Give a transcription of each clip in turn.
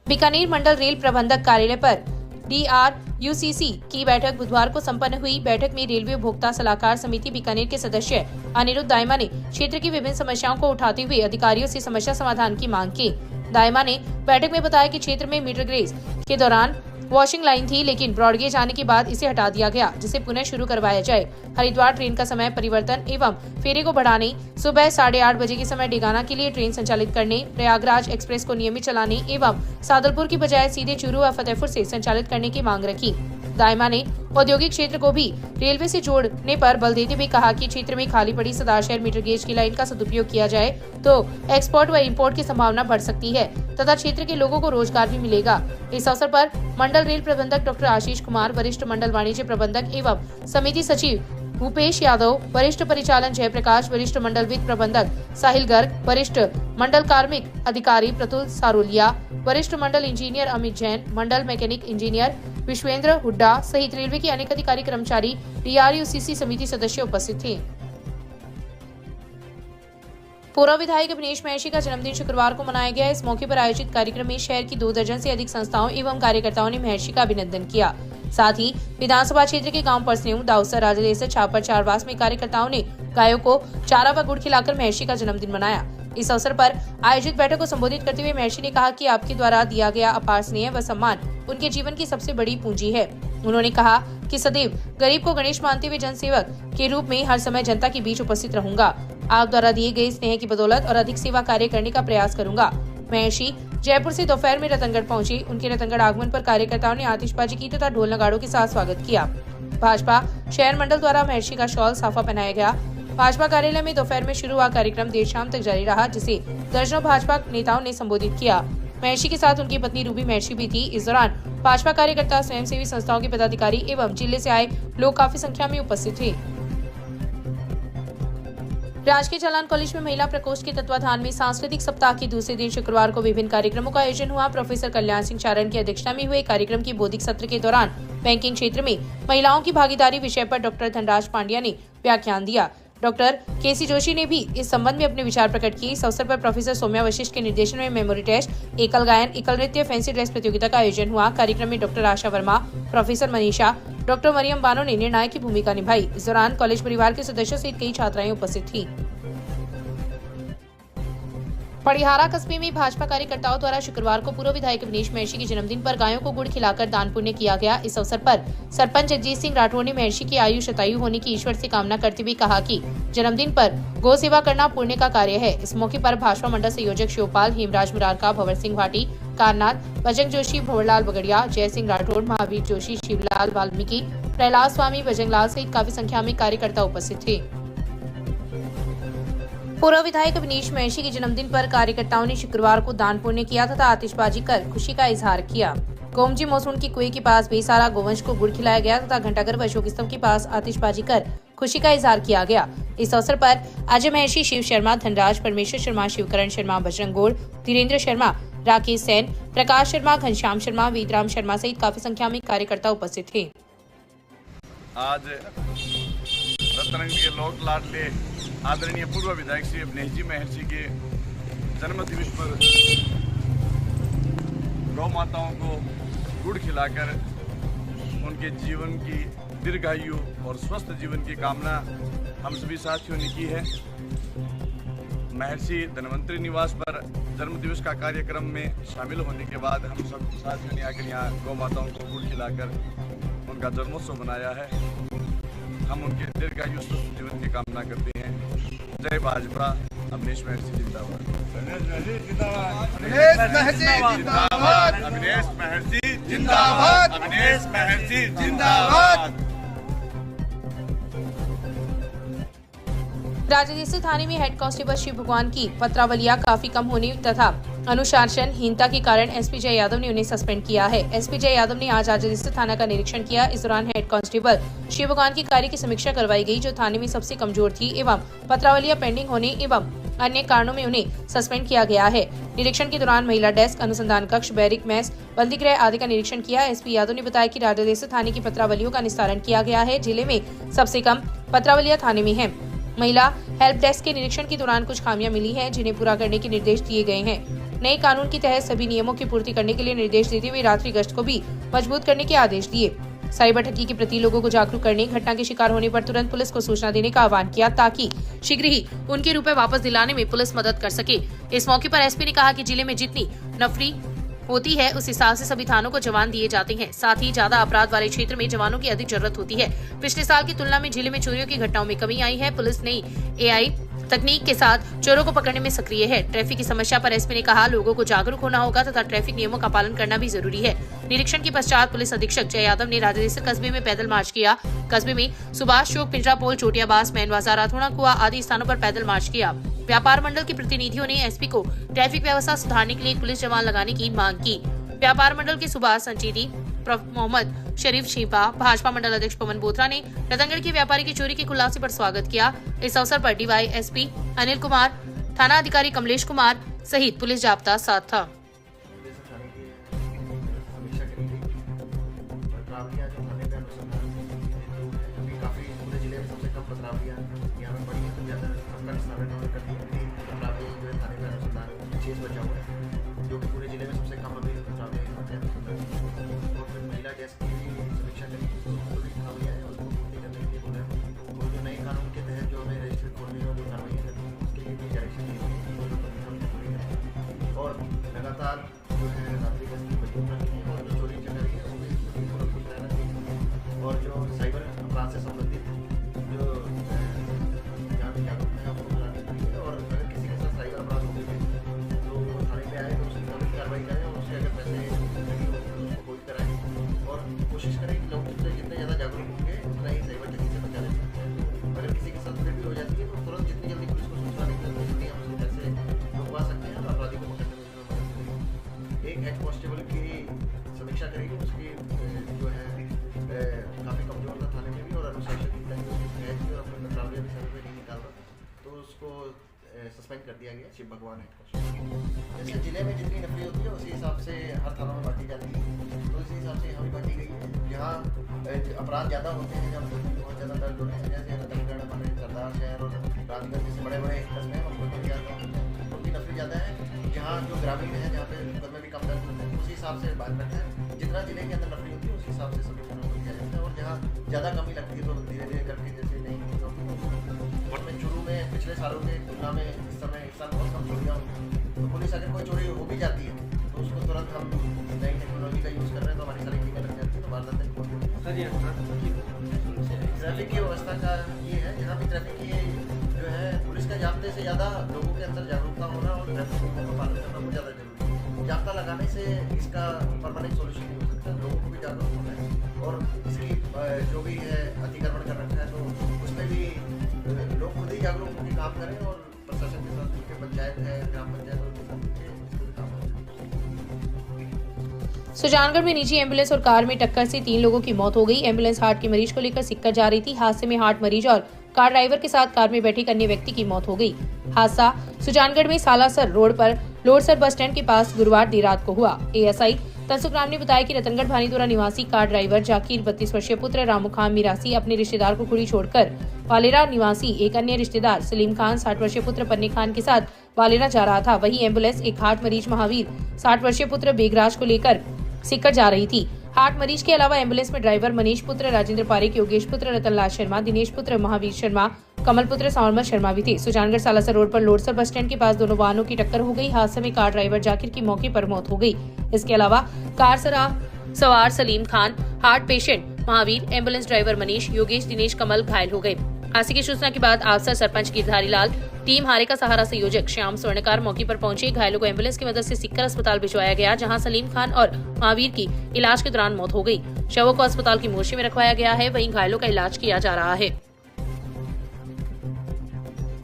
बीकानेर मंडल rail प्रबंधक कार्यालय पर DRUCC की बैठक बुधवार को संपन्न हुई। बैठक में रेलवे उपभोक्ता सलाहकार समिति बीकानेर के सदस्य अनिरुद्ध दाइमा ने क्षेत्र की विभिन्न समस्याओं को उठाते हुए अधिकारियों से समस्या समाधान की मांग की। दाइमा ने बैठक में बताया कि क्षेत्र में मीटर गेज के दौरान वॉशिंग लाइन थी, लेकिन ब्रॉडगेज आने के बाद इसे हटा दिया गया, जिसे पुनः शुरू करवाया जाए। हरिद्वार ट्रेन का समय परिवर्तन एवं फेरे को बढ़ाने, सुबह 8:30 बजे के समय डेगाना के लिए ट्रेन संचालित करने, प्रयागराज एक्सप्रेस को नियमित चलाने एवं सादुलपुर की बजाय सीधे चूरू व फतेहपुर से संचालित करने की मांग रखी। दाइमा ने औद्योगिक क्षेत्र को भी रेलवे से जोड़ने पर बल देते हुए कहा कि क्षेत्र में खाली पड़ी सदाशहर मीटर गेज की लाइन का सदुपयोग किया जाए तो एक्सपोर्ट व इंपोर्ट की संभावना बढ़ सकती है तथा क्षेत्र के लोगों को रोजगार भी मिलेगा। इस अवसर पर मंडल रेल प्रबंधक डॉक्टर आशीष कुमार, वरिष्ठ मंडल वाणिज्य प्रबंधक एवं समिति सचिव भूपेश यादव, वरिष्ठ परिचालन जयप्रकाश, वरिष्ठ मंडल वित्त प्रबंधक साहिल गर्ग, वरिष्ठ मंडल कार्मिक अधिकारी प्रतुल सारोलिया, वरिष्ठ मंडल इंजीनियर अमित जैन, मंडल मैकेनिक इंजीनियर विश्वेंद्र हुड्डा सहित रेलवे के अनेक अधिकारी कर्मचारी DRUCC समिति सदस्य उपस्थित थे। पूर्व विधायक अभिनेश महर्षि का जन्मदिन शुक्रवार को मनाया गया। इस मौके पर आयोजित कार्यक्रम में शहर की 2 दर्जन से अधिक संस्थाओं एवं कार्यकर्ताओं ने महर्षि का अभिनंदन किया। साथ ही विधानसभा क्षेत्र के गांव परसनेऊ, दाऊसर, राजलेसर, छापर, चारवास में कार्यकर्ताओं ने गायों को चारा व गुड़ खिलाकर महर्षि का जन्मदिन मनाया। इस अवसर पर आयोजित बैठक को संबोधित करते हुए महर्षि ने कहा कि आपके द्वारा दिया गया अपार स्नेह व सम्मान उनके जीवन की सबसे बड़ी पूंजी है। उन्होंने कहा कि सदैव गरीब को गणेश मानते हुए जनसेवक के रूप में हर समय जनता के बीच उपस्थित रहूंगा। आप द्वारा दिए गए स्नेह की बदौलत और अधिक सेवा कार्य करने का प्रयास करूंगा। महर्षि जयपुर से दोपहर में रतनगढ़ पहुंचे। उनके रतनगढ़ आगमन पर कार्यकर्ताओं ने आतिशबाजी की तथा ढोल नगाड़ों के साथ स्वागत किया। भाजपा शहर मंडल द्वारा महर्षि का शॉल साफा पहनाया गया। भाजपा कार्यालय में दोपहर में शुरू हुआ कार्यक्रम देर शाम तक जारी रहा, जिसे दर्जनों भाजपा नेताओं ने संबोधित किया। महर्षि के साथ उनकी पत्नी रूबी महर्षि भी थी। इस दौरान भाजपा कार्यकर्ता, स्वयंसेवी संस्थाओं के पदाधिकारी एवं जिले से आए लोग काफी संख्या में उपस्थित थे। राजकीय चालान कॉलेज में महिला प्रकोष्ठ के तत्वाधान में सांस्कृतिक सप्ताह के दूसरे दिन शुक्रवार को विभिन्न कार्यक्रमों का आयोजन हुआ। प्रोफेसर कल्याण सिंह चारण की अध्यक्षता में हुए कार्यक्रम के बौद्धिक सत्र के दौरान बैंकिंग क्षेत्र में महिलाओं की भागीदारी विषय पर डॉक्टर धनराज पांड्या ने व्याख्यान दिया। डॉक्टर KC जोशी ने भी इस संबंध में अपने विचार प्रकट किए। इस अवसर पर प्रोफेसर सौम्या वशिष्ठ के निर्देशन में मेमोरी टेस्ट, एकल गायन, एकल नृत्य, फैंसी ड्रेस प्रतियोगिता का आयोजन हुआ। कार्यक्रम में डॉक्टर आशा वर्मा, प्रोफेसर मनीषा, डॉक्टर मरियम बानो ने निर्णायक की भूमिका निभाई। इस दौरान कॉलेज परिवार के सदस्यों सहित कई छात्राएं उपस्थित थी। पड़िहारा कस्बे में भाजपा कार्यकर्ताओं द्वारा शुक्रवार को पूर्व विधायक अभिनेश महर्षि के जन्मदिन पर गायों को गुड़ खिलाकर दान पुण्य किया गया। इस अवसर पर सरपंच जगजीत सिंह राठौर ने महर्षि की आयु शतायु होने की ईश्वर से कामना करते हुए कहा कि जन्मदिन पर गौ सेवा करना पुण्य का कार्य है। इस मौके पर भाजपा मंडल संयोजक शिवपाल, हेमराज मुरारका, भंवर सिंह भाटी, कारनाथ, बजरंग जोशी, भंवरलाल बगड़िया, जय सिंह राठौर, महावीर जोशी, शिवलाल वाल्मीकि, प्रहलाद स्वामी, बजरंगलाल सहित काफी संख्या में कार्यकर्ता उपस्थित थे। पूर्व विधायक अभिनेश महर्षि के जन्मदिन पर कार्यकर्ताओं ने शुक्रवार को दान पुण्य किया तथा आतिशबाजी कर खुशी का इजहार किया। गोमजी मोसून की कुएं के पास बेसहारा गोवंश को गुड़ खिलाया गया तथा घंटाघर व अशोक स्तंभ के पास आतिशबाजी कर खुशी का इजहार किया गया। इस अवसर पर अजय महर्षि, शिव शर्मा, धनराज, परमेश्वर शर्मा, शिवकरण शर्मा, बजरंग गोड़, धीरेन्द्र शर्मा, राकेश सेन, प्रकाश शर्मा, घनश्याम शर्मा, वेदराम शर्मा सहित काफी संख्या में कार्यकर्ता उपस्थित थे। आज रतनगढ़ के लोक लाडले आदरणीय पूर्व विधायक श्री अभिनेश जी महर्षि के जन्म दिवस पर गौ माताओं को गुड़ खिलाकर उनके जीवन की दीर्घायु और स्वस्थ जीवन की कामना हम सभी साथियों ने की है। महर्षि धन्वंतरी निवास पर जन्म दिवस का कार्यक्रम में शामिल होने के बाद हम सब साथियों ने आकर यहाँ गौ माताओं को गुड़ खिलाकर उनका जन्मोत्सव मनाया है। हम उनके दीर्घायु स्वस्थ जीवन की कामना करते हैं। जय भाजपा, अभिनेश महर्षि जिंदाबाद। अभिनेश महर्षि जिंदाबाद। अभिनेश महर्षि जिंदाबाद। राजस्थान थाने में हेड कांस्टेबल शिव भगवान की पत्रावलियां काफी कम होने तथा अनुशासनहीनता के कारण SP जय यादव ने उन्हें सस्पेंड किया है। SP जय यादव ने आज राजस्थान थाना का निरीक्षण किया। इस दौरान हेड कांस्टेबल शिव भगवान के कार्य की समीक्षा करवाई गई, जो थाने में सबसे कमजोर थी एवं पत्रावलियां पेंडिंग होने एवं अन्य कारणों में उन्हें सस्पेंड किया गया है। निरीक्षण के दौरान महिला डेस्क, अनुसंधान कक्ष, बैरिक, मेस, बंदीगृह आदि का निरीक्षण किया। SP यादव ने बताया कि राजस्थान थाने की पत्रावलियों का निस्तारण किया गया है। जिले में सबसे कम पत्रावलियां थाने में है। महिला हेल्प डेस्क के निरीक्षण के दौरान कुछ खामियां मिली हैं, जिन्हें पूरा करने के निर्देश दिए गए हैं। नए कानून के तहत सभी नियमों की पूर्ति करने के लिए निर्देश देते हुए रात्रि गश्त को भी मजबूत करने के आदेश दिए। साइबर ठगी के प्रति लोगों को जागरूक करने, घटना के शिकार होने पर तुरंत पुलिस को सूचना देने का आह्वान किया ताकि शीघ्र ही उनके रुपए वापस दिलाने में पुलिस मदद कर सके। इस मौके पर एसपी ने कहा कि जिले में जितनी नफरी होती है उस हिसाब से सभी थानों को जवान दिए जाते हैं। साथ ही ज्यादा अपराध वाले क्षेत्र में जवानों की अधिक जरूरत होती है। पिछले साल की तुलना में जिले में चोरियों की घटनाओं में कमी आई है। पुलिस नई AI तकनीक के साथ चोरों को पकड़ने में सक्रिय है। ट्रैफिक की समस्या पर एसपी ने कहा लोगों को जागरूक होना होगा तथा ट्रैफिक नियमों का पालन करना भी जरूरी है। निरीक्षण के पश्चात पुलिस अधीक्षक जय यादव ने राजदेसर कस्बे में पैदल मार्च किया। कस्बे में सुभाष चौक, पिंजरा पोल, चोटियाबास, मैन बाजार, अथोड़ा कुआ आदि स्थानों पर पैदल मार्च किया। व्यापार मंडल के प्रतिनिधियों ने एसपी को ट्रैफिक व्यवस्था सुधारने के लिए एक पुलिस जवान लगाने की मांग की। व्यापार मंडल के सुभाष संचेती, मोहम्मद शरीफ छीपा, भाजपा मंडल अध्यक्ष पवन बोत्रा ने रतनगढ़ के व्यापारी की चोरी के खुलासे पर स्वागत किया। इस अवसर पर DYSP अनिल कुमार, थाना अधिकारी कमलेश कुमार सहित पुलिस जाब्ता साथ था। जो कि पूरे जिले में सबसे कम अभी और फिर महिला डेस्क की भी समीक्षा करी तो भी खराबियाँ हैं उसको पूर्ति करने के लिए बोला है। और जो नए कानून के तहत जो हमें रजिस्टर खोलने और जो कार्रवाई करनी है उसके लिए भी डायरेक्शन दी गई है जो कमीशन पूरी करें और लगातार जो है रात्रि गश्त की मजबूत रखनी है और जो चोरी चकारी है वो भी सुरक्षित रहना चाहिए और जो साइबर अपराध से संबंधित जो जागरूकता है वो बढ़ानी चाहिए और अगर किसी के साथ साइबर अपराध हो गए तो वो थाने पे आए तो उसकी तुरंत कार्रवाई करें और उससे अगर पैसे लगे हो तो उसको खोज कराएं और कोशिश करें कि लोग जितने ज़्यादा जागरूक होंगे उतना ही साइबर ठगी से बचा ले सकते हैं। अगर किसी के साथ फिर भी हो जाती है तो तुरंत जितनी जल्दी पुलिस को सूचना देंगे उतनी हम उसके पैसे रुकवा सकते हैं और अपराधी को पकड़ने में मदद करेंगे। एक हेड कांस्टेबल की समीक्षा करेगी उसकी जो है काफ़ी कमजोर था थाने में भी और अनुशासन और अपने पत्रावली भी समय पर नहीं निकाल रहा तो उसको सस्पेंड कर दिया गया। शिव भगवान हेड कांस्टेबल जैसे जिले में जितनी नफरी होती है उसी हिसाब से हर थानों में बांटी जाती है तो इसी हिसाब से यहाँ भी बांटी गई है। जहाँ अपराध ज़्यादा होते हैं जब बहुत ज़्यादा दर्द होते हैं जैसे रतनगढ़ हमारे सरदार शहर और राजगढ़ जैसे बड़े बड़े कस्बे हैं उनकी नफरी ज़्यादा है। जहाँ जो ग्रामीण है जहाँ पे कस्बे भी कम दर्द होते हैं उसी हिसाब से बात करते हैं। जितना जिले के अंदर नफरी होती है उसी हिसाब से सभी थानों को किया जाता है और जहाँ ज़्यादा कमी लगती है तो धीरे धीरे करके जैसे नहीं और मैं शुरू में पिछले सालों के तुलना में इस समय एक साल बहुत कम चोरियाँ हुई तो पुलिस अगर कोई चोरी हो भी जाती है तो उसको तुरंत हम नई टेक्नोलॉजी का यूज़ कर रहे हैं तो हमारी सारी टीमें लग जाती है तो वारदातें बहुत होती है। ट्रैफिक की व्यवस्था का ये है जहाँ भी ट्रैफिक की जो है पुलिस का जाब्ते से ज़्यादा लोगों के अंदर जागरूकता होना और ट्रैफिक नियमों का पालन करना बहुत ज़्यादा जरूरी है। जाब्ता लगाने से इसका परमानेंट सोल्यूशन नहीं हो सकता। लोगों को भी जागरूक होना है और इसकी जो भी है अतिक्रमण कर रखा है तो उसमें भी लोग खुद ही जागरूक होकर काम करें और प्रशासन के साथ मिलकर पंचायत है, ग्राम पंचायत और के साथ मिलकर काम करें। सुजानगढ़ में निजी एम्बुलेंस और कार में टक्कर से 3 लोगों की मौत हो गई। एम्बुलेंस हार्ट के मरीज को लेकर सिक्कर जा रही थी। हादसे में हार्ट मरीज और कार ड्राइवर के साथ कार में बैठे एक अन्य व्यक्ति की मौत हो गई। हादसा सुजानगढ़ में सालासर रोड पर लोडसर बस स्टैंड के पास गुरुवार देर रात को हुआ। ASI तनसुख राम ने बताया कि रतनगढ़ भानीदुरा निवासी कार ड्राइवर जाकिर 32 वर्षीय पुत्र रामू खान मिरासी अपने रिश्तेदार को कुड़ी छोड़कर वालेरा निवासी एक अन्य रिश्तेदार सलीम खान 60 वर्षीय पुत्र पन्ने खान के साथ वालेरा जा रहा था। वहीं एम्बुलेंस एक हार्ट मरीज महावीर 60 वर्षीय पुत्र बेगराज को लेकर सिक्कर जा रही थी। हार्ट मरीज के अलावा एम्बुलेंस में ड्राइवर मनीष पुत्र राजेंद्र पारेख, योगेश पुत्र रतनलाल शर्मा, दिनेश पुत्र महावीर शर्मा, कमल पुत्र सावरमल शर्मा भी थे। सुजानगढ़ सालासर रोड पर लोडसर बस स्टैंड के पास दोनों वाहनों की टक्कर हो गई। हादसे में कार ड्राइवर जाकिर की मौके पर मौत हो गई। इसके अलावा कार सवार Salim Khan, heart patient Mahavir, ambulance driver Manish, Yogesh, Dinesh, Kamal घायल हो गए। हादसे की सूचना के बाद अफसर सरपंच गिरधारी लाल, टीम हारे का सहारा संयोजक श्याम स्वर्णकार मौके पर पहुंचे। घायलों को एम्बुलेंस की मदद से सिक्कर अस्पताल भिजवाया गया, जहां सलीम खान और महावीर की इलाज के दौरान मौत हो गई। शवों को अस्पताल की मोर्चे में रखवाया गया है, वहीं घायलों का इलाज किया जा रहा है।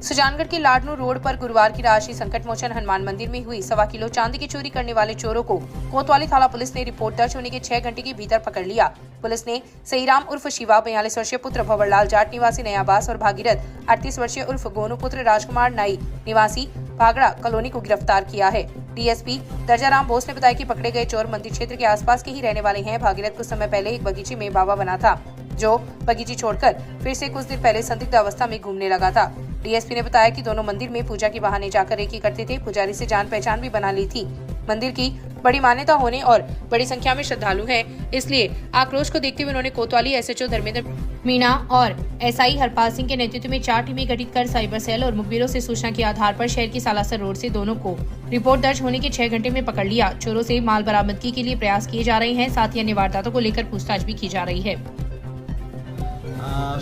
सुजानगढ़ के लाडनू रोड पर गुरुवार की रात श्री संकट मोचन हनुमान मंदिर में हुई 1.25 किलो चांदी की चोरी करने वाले चोरों को कोतवाली थाना पुलिस ने रिपोर्ट दर्ज होने के 6 घंटे के भीतर पकड़ लिया। पुलिस ने सहीराम उर्फ शिवा 42 वर्षीय पुत्र भंवरलाल जाट निवासी नयाबास और भागीरथ 38 वर्षीय उर्फ गोनू पुत्र राजकुमार नाई निवासी भागड़ा कॉलोनी को गिरफ्तार किया है। DSP दर्जाराम बोस ने बताया कि पकड़े गए चोर मंदिर क्षेत्र के आसपास के ही रहने वाले हैं। भागीरथ कुछ समय पहले एक बगीचे में बाबा बना था, जो बगीची छोड़कर फिर से कुछ दिन पहले संदिग्ध अवस्था में घूमने लगा था। डीएसपी ने बताया कि दोनों मंदिर में पूजा के बहाने जाकर रेकी करते थे। पुजारी से जान पहचान भी बना ली थी। मंदिर की बड़ी मान्यता होने और बड़ी संख्या में श्रद्धालु हैं, इसलिए आक्रोश को देखते हुए उन्होंने कोतवाली एसएचओ धर्मेंद्र मीणा और एसआई हरपाल सिंह के नेतृत्व में 4 टीमें गठित कर साइबर सेल और मुखबिरों से सूचना के आधार पर शहर की सालासर रोड से दोनों को रिपोर्ट दर्ज होने के 6 घंटे में पकड़ लिया। चोरों से माल बरामदगी के लिए प्रयास किए जा रहे हैं, साथ ही अन्य वारदातों को लेकर पूछताछ भी की जा रही है।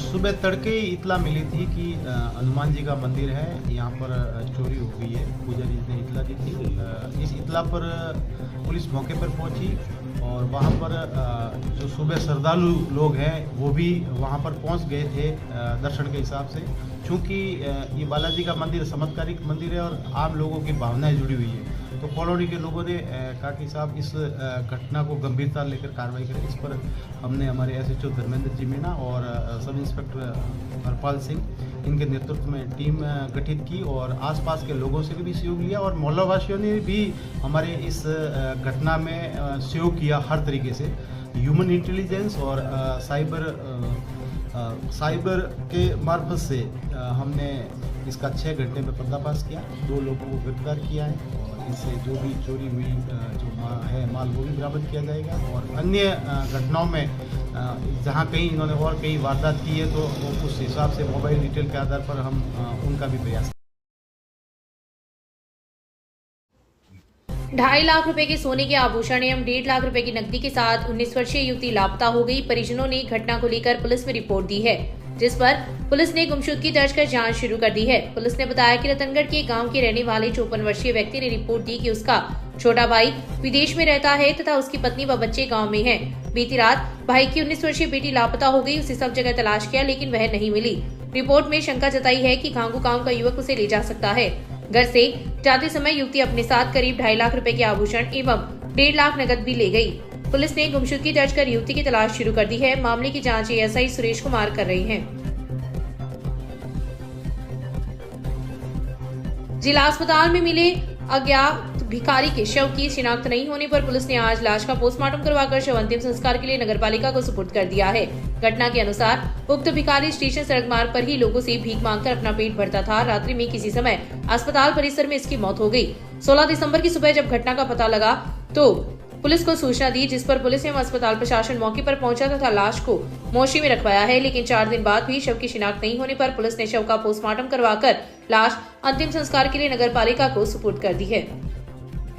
सुबह तड़के इतला मिली थी कि हनुमान जी का मंदिर है, यहाँ पर चोरी हो गई है। पुजारी ने इतला दी थी। इस इतला पर पुलिस मौके पर पहुंची और वहाँ पर जो सुबह श्रद्धालु लोग हैं वो भी वहाँ पर पहुँच गए थे दर्शन के हिसाब से। क्योंकि ये बालाजी का मंदिर चमत्कारिक मंदिर है और आम लोगों की भावनाएं जुड़ी हुई है, तो कॉलोनी के लोगों ने कहा कि साहब इस घटना को गंभीरता लेकर कार्रवाई करें। इस पर हमने हमारे एसएचओ धर्मेंद्र जी मीणा और सब इंस्पेक्टर हरपाल सिंह इनके नेतृत्व में टीम गठित की और आसपास के लोगों से भी सहयोग लिया और मोहल्ला वासियों ने भी हमारे इस घटना में सहयोग किया हर तरीके से। ह्यूमन इंटेलिजेंस और साइबर के मार्फत से हमने इसका 6 घंटे में पर्दाफाश किया। 2 लोगों को गिरफ्तार किया है और इससे जो भी चोरी हुई जो है माल वो भी बरामद किया जाएगा। और अन्य घटनाओं में जहां कहीं इन्होंने और कई वारदात की है तो उस हिसाब से मोबाइल डिटेल के आधार पर हम उनका भी प्रयास। 2.5 लाख रुपए के सोने के आभूषण एवं 1.5 लाख रुपए की नकदी के साथ 19 वर्षीय युवती लापता हो गई। परिजनों ने घटना को लेकर पुलिस में रिपोर्ट दी है, जिस पर पुलिस ने गुमशुदगी दर्ज कर जांच शुरू कर दी है। पुलिस ने बताया कि रतनगढ़ के गांव के रहने वाले 54 वर्षीय व्यक्ति ने रिपोर्ट दी कि उसका छोटा भाई विदेश में रहता है तथा उसकी पत्नी व बच्चे गांव में हैं। बीती रात भाई की 19 वर्षीय बेटी लापता हो गई। उसे सब जगह तलाश किया लेकिन वह नहीं मिली। रिपोर्ट में शंका जताई है कि घांगू गांव का युवक उसे ले जा सकता है। घर से जाते समय युवती अपने साथ करीब 2.5 लाख रुपए के आभूषण एवं 1.5 लाख नकद भी ले गई। पुलिस ने गुमशुदगी दर्ज कर युवती की तलाश शुरू कर दी है। मामले की जांच एएसआई सुरेश कुमार कर रहे हैं। जिला अस्पताल में मिले अज्ञात भिखारी के शव की शिनाख्त नहीं होने पर पुलिस ने आज लाश का पोस्टमार्टम करवाकर शव अंतिम संस्कार के लिए नगरपालिका को सुपुर्द कर दिया है। घटना के अनुसार उक्त भिखारी स्टेशन सड़क मार्ग पर ही लोगों से भीख मांगकर अपना पेट भरता था। रात्रि में किसी समय अस्पताल परिसर में इसकी मौत हो गई। 16 दिसंबर की सुबह जब घटना का पता लगा तो पुलिस को सूचना दी, जिस पर पुलिस एवं अस्पताल प्रशासन मौके पर पहुंचा तथा लाश को मोर्चरी में रखवाया है। लेकिन 4 दिन बाद भी शव की शिनाख्त नहीं होने पर पुलिस ने शव का पोस्टमार्टम करवाकर लाश अंतिम संस्कार के लिए नगरपालिका को सुपुर्द कर दी है।